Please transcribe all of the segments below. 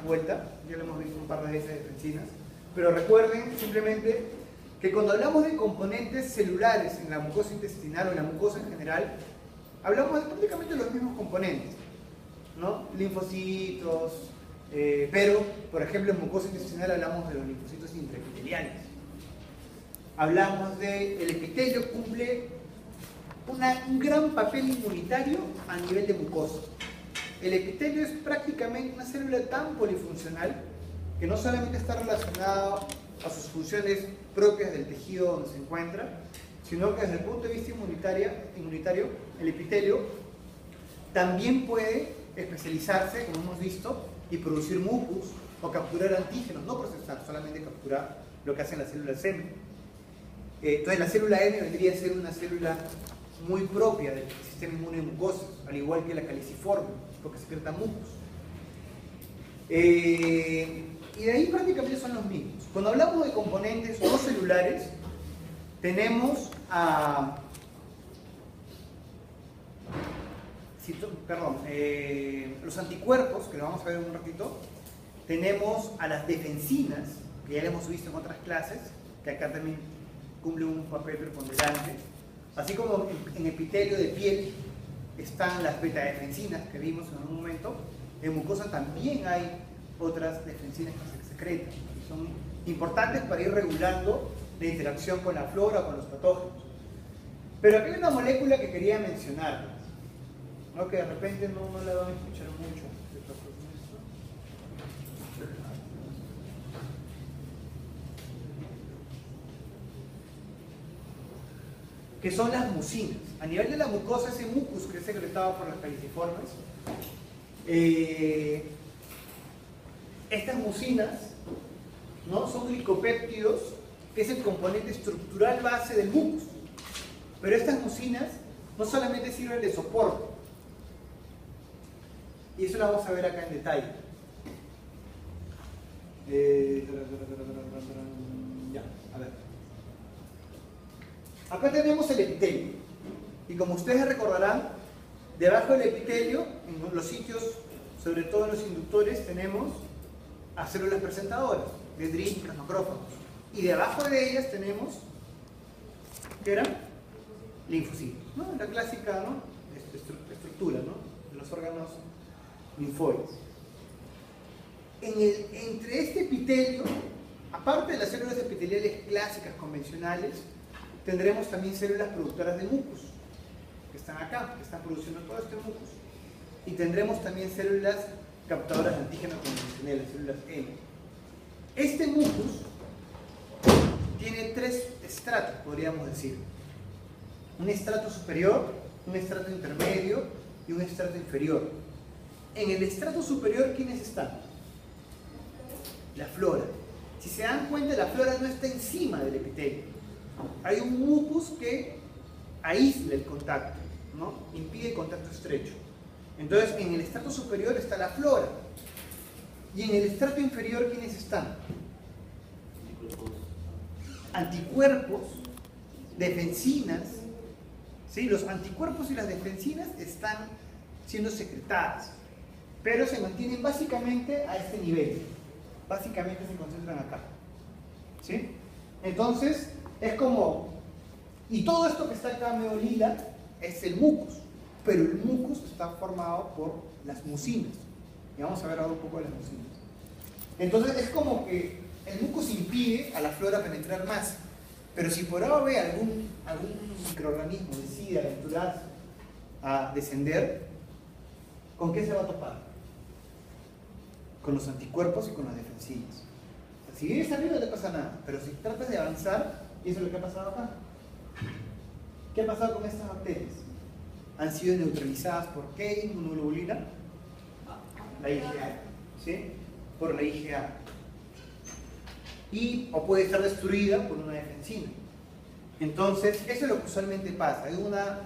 vuelta, ya lo hemos visto un par de veces defensinas, pero recuerden simplemente que cuando hablamos de componentes celulares en la mucosa intestinal o en la mucosa en general, hablamos de prácticamente los mismos componentes, ¿no? Linfocitos, pero, por ejemplo, en mucosa intestinal hablamos de los linfocitos intraepiteliales. Hablamos de el epitelio cumple un gran papel inmunitario a nivel de mucosa. El epitelio es prácticamente una célula tan polifuncional que no solamente está relacionada a sus funciones propias del tejido donde se encuentra, sino que desde el punto de vista inmunitario, el epitelio también puede especializarse, como hemos visto, y producir mucus o capturar antígenos, no procesar, solamente capturar lo que hacen las células M. Entonces la célula M vendría a ser una célula muy propia del sistema inmune de mucosas, al igual que la caliciforme, porque secreta mucus. Y de ahí prácticamente son los mismos. Cuando hablamos de componentes no celulares, tenemos a... los anticuerpos, que lo vamos a ver en un ratito. Tenemos a las defensinas, que ya lo hemos visto en otras clases, que acá también cumplen un papel preponderante. Así como en epitelio de piel están las beta-defensinas que vimos en algún momento, en mucosa también hay otras defensinas que se secretan, que son importantes para ir regulando la interacción con la flora o con los patógenos. Pero aquí hay una molécula que quería mencionar, ¿no? Que de repente no la van a escuchar mucho. Que son las mucinas. A nivel de la mucosa, ese mucus que es secretado por las caliciformes, estas mucinas, ¿no? Son glicopéptidos, que es el componente estructural base del mucus. Pero estas mucinas no solamente sirven de soporte, y eso lo vamos a ver acá en detalle. Ya, a ver. Acá tenemos el epitelio, y como ustedes recordarán, debajo del epitelio, en los sitios, sobre todo en los inductores, tenemos a células presentadoras, dendríticas, macrófagos, y debajo de ellas tenemos, ¿qué eran? Linfocitos, ¿no? La clásica, ¿no? Estructura, ¿no? De los órganos linfoides. Entre este epitelio, aparte de las células epiteliales clásicas, convencionales, tendremos también células productoras de mucus, que están acá, que están produciendo todo este mucus. Y tendremos también células captadoras de antígenos convencionales, las células M. Este mucus tiene tres estratos, podríamos decir. Un estrato superior, un estrato intermedio y un estrato inferior. En el estrato superior, ¿quiénes están? La flora. Si se dan cuenta, la flora no está encima del epitelio. Hay un mucus que aísla el contacto, ¿no? Impide el contacto estrecho. Entonces, en el estrato superior está la flora. Y en el estrato inferior, ¿quiénes están? Anticuerpos, defensinas. ¿Sí? Los anticuerpos y las defensinas están siendo secretadas, pero se mantienen básicamente a este nivel. Básicamente se concentran acá. ¿Sí? Entonces, es como... Y todo esto que está acá medio lila es el mucus, pero el mucus está formado por las mucinas. Y vamos a ver ahora un poco de las mucinas. Entonces, es como que el mucus impide a la flora penetrar más. Pero si por ahora ve algún microorganismo decide aventurarse a descender, ¿con qué se va a topar? Con los anticuerpos y con las defensinas. Si vives arriba no te pasa nada, pero si tratas de avanzar, y eso es lo que ha pasado acá. ¿Qué ha pasado con estas bacterias? Han sido neutralizadas por ¿qué inmunoglobulina? La IgA. ¿Sí? Por la IgA. O puede estar destruida por una defensina. Entonces, eso es lo que usualmente pasa. Hay una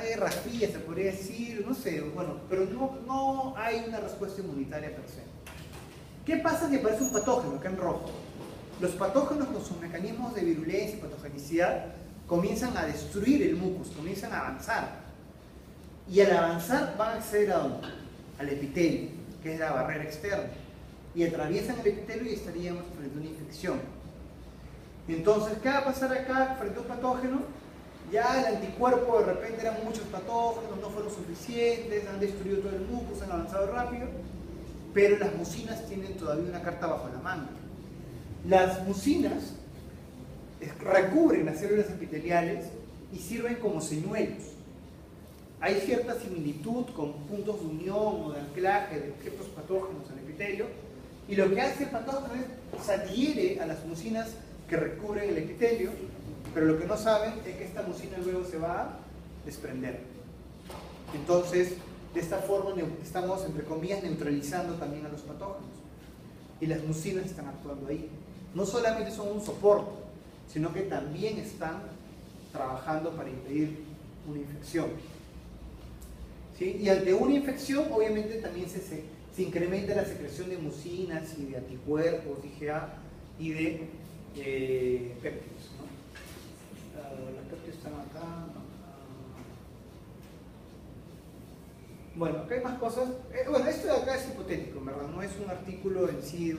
guerra fría, se podría decir, no sé, bueno, pero no hay una respuesta inmunitaria per se. ¿Qué pasa si aparece un patógeno acá en rojo? Los patógenos con sus mecanismos de virulencia y patogenicidad comienzan a destruir el mucus, comienzan a avanzar. Y al avanzar van a acceder ¿a dónde? Al epitelio. que es la barrera externa, y atraviesan el epitelio y estaríamos frente a una infección. Entonces, ¿qué va a pasar acá frente a un patógeno? Ya el anticuerpo, de repente eran muchos patógenos, no fueron suficientes, han destruido todo el mucus, han avanzado rápido, pero las mucinas tienen todavía una carta bajo la manga. Las mucinas recubren las células epiteliales y sirven como señuelos. Hay cierta similitud con puntos de unión o de anclaje de ciertos patógenos al epitelio, y lo que hace el patógeno es se adhiere a las mucinas que recubren el epitelio, pero lo que no saben es que esta mucina luego se va a desprender. Entonces, de esta forma estamos, entre comillas, neutralizando también a los patógenos, y las mucinas están actuando ahí. No solamente son un soporte, sino que también están trabajando para impedir una infección. ¿Sí? Y ante una infección, obviamente, también se incrementa la secreción de mucinas y de anticuerpos, IgA, y de péptidos, ¿no? Los péptidos están acá. Bueno, acá hay más cosas. Bueno, esto de acá es hipotético, en verdad, no es un artículo en sí,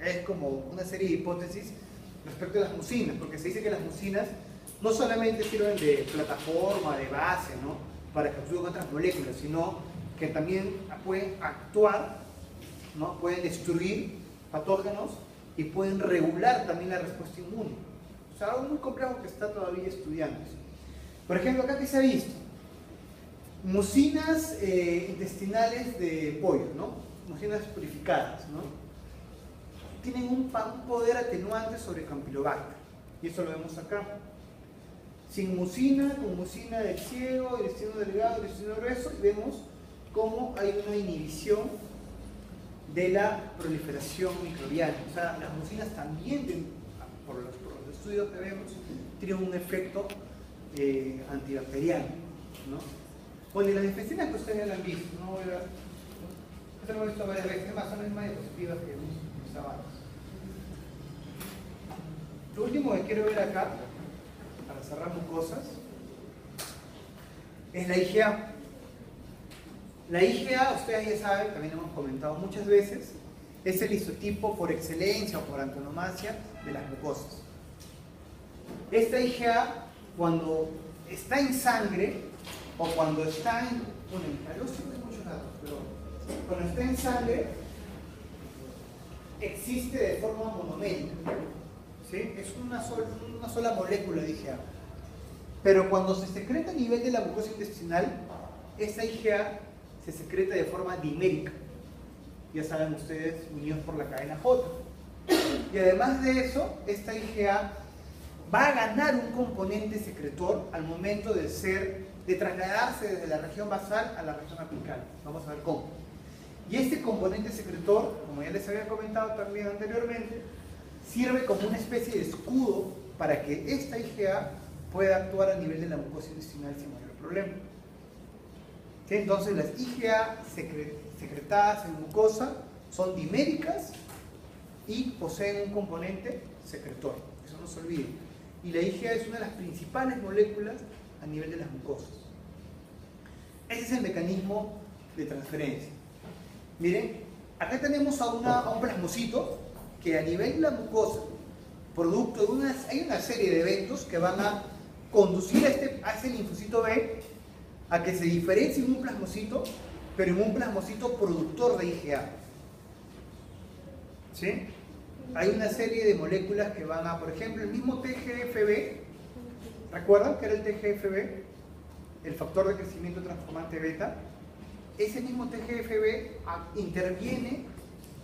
es como una serie de hipótesis respecto a las mucinas, porque se dice que las mucinas no solamente sirven de plataforma, de base, ¿no?, para que actúen otras moléculas, sino que también pueden actuar, ¿no?, pueden destruir patógenos y pueden regular también la respuesta inmune. O sea, algo muy complejo que está todavía estudiándose. Por ejemplo, acá que se ha visto mucinas intestinales de pollo, ¿no?, mucinas purificadas, ¿no?, tienen un poder atenuante sobre Campylobacter, y eso lo vemos acá. Sin mucina, con mucina del ciego, del intestino delgado, del intestino grueso, y vemos cómo hay una inhibición de la proliferación microbiana. O sea, las mucinas también, por los estudios que vemos, tienen un efecto antibacteriano, ¿no? Bueno, y las defensinas que ustedes ya la han visto, no voy a... Esto lo hemos visto varias veces, además son las mismas diapositivas que usaban. Lo último que quiero ver acá, para cerrar mucosas, es la IgA. La IgA, ustedes ya saben, también hemos comentado muchas veces, es el isotipo por excelencia o por antonomasia de las mucosas. Esta IgA, cuando está en sangre, o cuando está en... Bueno, en calor siempre hay muchos datos, pero cuando está en sangre, existe de forma monomérica. ¿Sí? Es una sola molécula de IgA. Pero cuando se secreta a nivel de la mucosa intestinal, esta IgA se secreta de forma dimérica. Ya saben ustedes, unidos por la cadena J. Y además de eso, esta IgA va a ganar un componente secretor al momento de trasladarse desde la región basal a la región apical. Vamos a ver cómo. Y este componente secretor, como ya les había comentado también anteriormente, sirve como una especie de escudo para que esta IgA pueda actuar a nivel de la mucosa intestinal sin mayor problema. ¿Sí? Entonces las IgA secretadas en mucosa son diméricas y poseen un componente secretor, eso no se olvide. Y la IgA es una de las principales moléculas a nivel de las mucosas. Ese es el mecanismo de transferencia. Miren, acá tenemos a un plasmocito que a nivel de la mucosa, producto de hay una serie de eventos que van a conducir a ese linfocito B a que se diferencie en un plasmocito, pero en un plasmocito productor de IgA. ¿Sí? Hay una serie de moléculas que van a, por ejemplo, el mismo TGFB, ¿recuerdan que era el TGFB? El factor de crecimiento transformante beta. Ese mismo TGFB interviene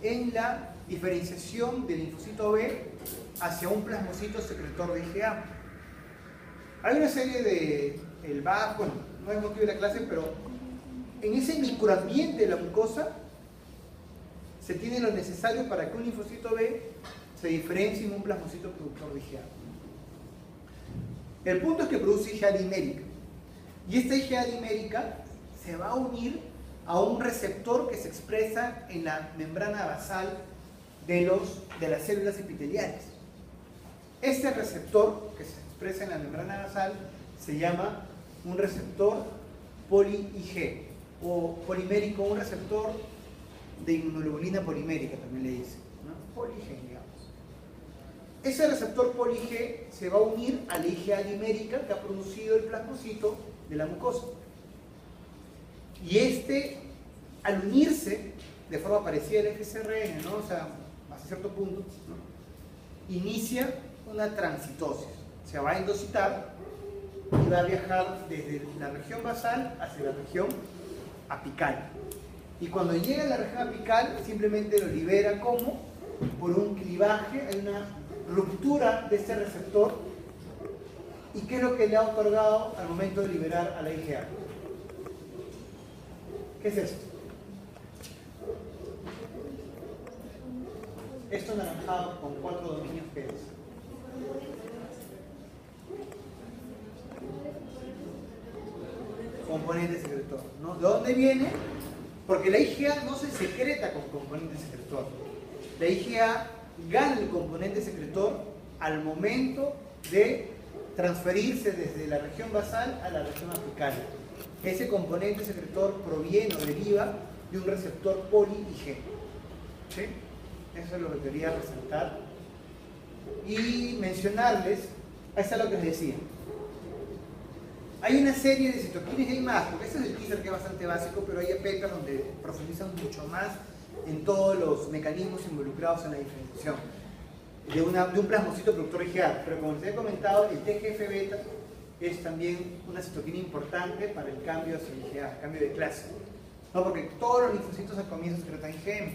en la diferenciación del linfocito B hacia un plasmocito secretor de IgA. Hay una serie de... el BAF, bueno, no es motivo de la clase, pero en ese microambiente de la mucosa se tiene lo necesario para que un linfocito B se diferencie en un plasmocito productor de IgA. El punto es que produce IgA dimérica. Y esta IgA dimérica se va a unir a un receptor que se expresa en la membrana basal de las células epiteliales. Este receptor que se expresa en la membrana basal se llama un receptor poli-Ig o polimérico, un receptor de inmunoglobulina polimérica, también le dicen, ¿no? Poli-G, digamos. Ese receptor poli-G se va a unir a la IgA dimérica que ha producido el plasmocito de la mucosa. Y al unirse de forma parecida al FcRn, ¿no? O sea, hasta cierto punto, ¿no? Inicia una transitosis. Se va a endocitar y va a viajar desde la región basal hacia la región apical. Y cuando llega a la región apical, simplemente lo libera como por un clivaje, hay una ruptura de este receptor. ¿Y qué es lo que le ha otorgado al momento de liberar a la IgA? ¿Qué es esto? Esto anaranjado con 4 dominios, ¿qué es? Componente secretor, ¿no? ¿De dónde viene? Porque la IgA no se secreta con componente secretor. La IgA gana el componente secretor al momento de transferirse desde la región basal a la región apical. Ese componente secretor proviene o deriva de un receptor poli-Ig. ¿Sí? Eso es lo que quería resaltar. Y mencionarles, ahí está lo que les decía. Hay una serie de citoquinas y hay más, porque este es el teaser que es bastante básico, pero hay papers donde profundizan mucho más en todos los mecanismos involucrados en la diferenciación de un plasmocito productor IgA. Pero como les he comentado, el TGF-beta es también una citoquina importante para el cambio hacia el IgA, el cambio de clase. No, porque todos los linfocitos al comienzo secretan IgM,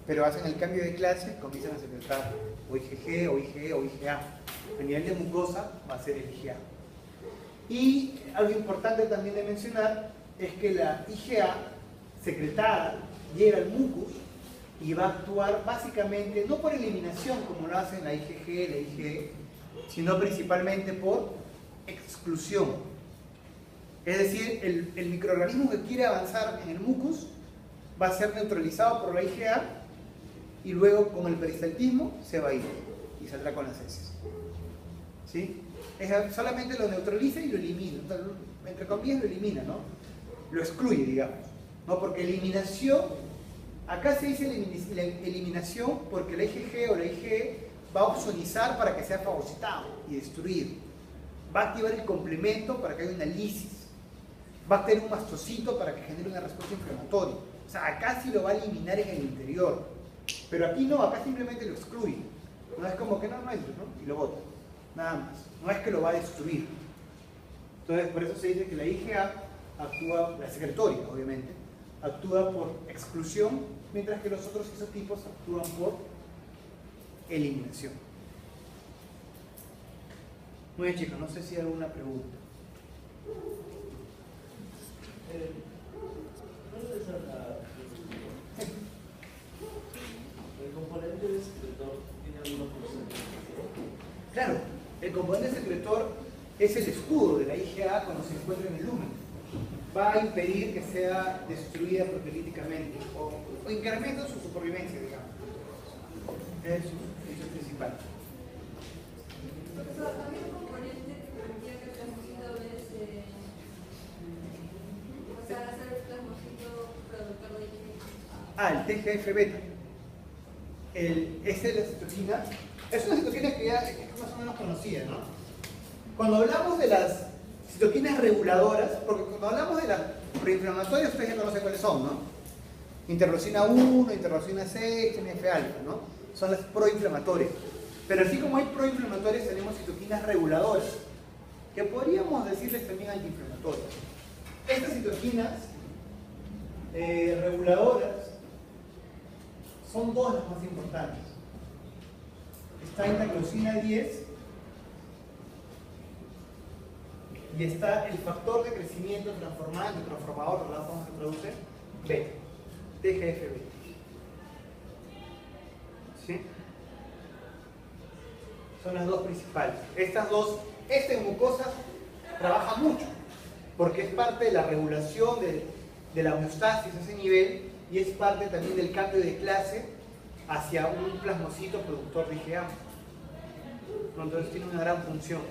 pero hacen el cambio de clase, comienzan a secretar o IgG, o IgE, o IgA. A nivel de mucosa va a ser el IgA. Y algo importante también de mencionar es que la IgA secretada llega al mucus y va a actuar básicamente no por eliminación como lo hacen la IgG, la IgE, sino principalmente por exclusión. Es decir, el microorganismo que quiere avanzar en el mucus va a ser neutralizado por la IgA y luego con el peristaltismo se va a ir y saldrá con las heces. ¿Sí? Solamente lo neutraliza y lo elimina, entre comillas lo elimina, ¿no? Lo excluye, digamos, ¿no? Porque eliminación, acá se dice eliminación porque la IgG o la IgE va a opsonizar para que sea fagocitado y destruido, va a activar el complemento para que haya una lisis, va a tener un mastocito para que genere una respuesta inflamatoria. O sea, acá sí lo va a eliminar en el interior, pero aquí no, acá simplemente lo excluye. No es como que no entra, ¿no? Y lo bota. Nada más, no es que lo va a destruir. Entonces, por eso se dice que la IgA actúa, la secretoria obviamente, actúa por exclusión, mientras que los otros isotipos actúan por eliminación. Muy bien, chicos, no sé si hay alguna pregunta. ¿El componente de secretor tiene alguna función? Claro. El componente secretor es el escudo de la IgA cuando se encuentra en el lumen. Va a impedir que sea destruida proteolíticamente o incrementa su supervivencia, digamos. Es su función principal. Profesor, ¿había un componente que permitía que el plasmocito pasara a ser el plasmocito productor de IgA? El TGF-beta. Esa es la citoquina. Es una citoquina que ya es más o menos conocida, ¿no? Cuando hablamos de las citoquinas reguladoras, porque cuando hablamos de las proinflamatorias, ustedes ya conocen cuáles son, ¿no? Interleucina 1, interleucina 6, TNF-alfa, ¿no? Son las proinflamatorias. Pero así como hay proinflamatorias, tenemos citoquinas reguladoras, que podríamos decirles también antiinflamatorias. Estas citoquinas reguladoras son dos las más importantes. Está interleucina 10 y está el factor de crecimiento transformante, transformador, la forma que se traduce, beta, TGF-beta. ¿Sí? Son las dos principales. Estas dos, esta en mucosas trabaja mucho, porque es parte de la regulación de la homeostasis a ese nivel y es parte también del cambio de clase hacia un plasmocito productor de IgA. Entonces tiene una gran función.